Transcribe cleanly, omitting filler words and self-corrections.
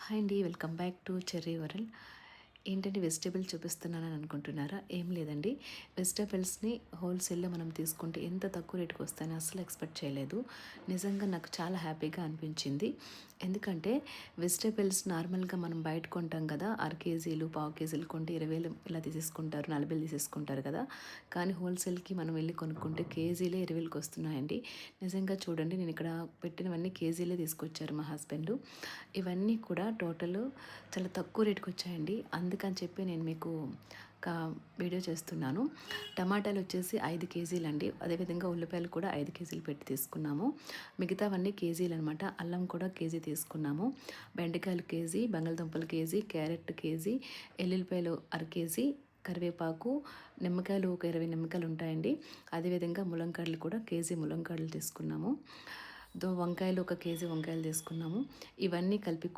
Hi అండి, welcome back to cherry world. ఏంటంటే vegetable చూపిస్తున్నానని అనుకుంటున్నారా? ఏం లేదండి. వెజిటేబుల్స్ని హోల్సేల్లో మనం తీసుకుంటే ఎంత తక్కువ రేటుకి వస్తాయని అస్సలు ఎక్స్పెక్ట్ చేయలేదు. నిజంగా నాకు చాలా హ్యాపీగా అనిపించింది. ఎందుకంటే వెజిటేబుల్స్ నార్మల్గా మనం బయట కొంటాం కదా, అర కేజీలు పావు కేజీలు కొంటే 20,000 ఇలా తీసేసుకుంటారు, 40,000 తీసేసుకుంటారు కదా. కానీ హోల్సేల్కి మనం వెళ్ళి కొనుక్కుంటే కేజీలే 20,000కి వస్తున్నాయండి. నిజంగా చూడండి, నేను ఇక్కడ పెట్టినవన్నీ కేజీలే తీసుకొచ్చారు మా హస్బెండ్. ఇవన్నీ కూడా టోటల్ చాలా తక్కువ రేటుకి వచ్చాయండి. అందుకని చెప్పి నేను మీకు ఒక వీడియో చేస్తున్నాను. టమాటాలు వచ్చేసి 5 కేజీలండి. అదేవిధంగా ఉల్లిపాయలు కూడా 5 కేజీలు పెట్టి తీసుకున్నాము. మిగతావన్నీ కేజీలు అనమాట. అల్లం కూడా కేజీ తీసుకున్నాము. బెండకాయలు కేజీ, బంగాళదుంపలు కేజీ, క్యారెట్ కేజీ, ఎల్లుల్లిపాయలు అర కేజీ, కరివేపాకు, నిమ్మకాయలు ఒక 20 నిమ్మకాయలు ఉంటాయండి. అదేవిధంగా ములంకాడలు కూడా కేజీ ములంకాడలు తీసుకున్నాము. వంకాయలు ఒక కేజీ వంకాయలు తీసుకున్నాము. ఇవన్నీ కలిపి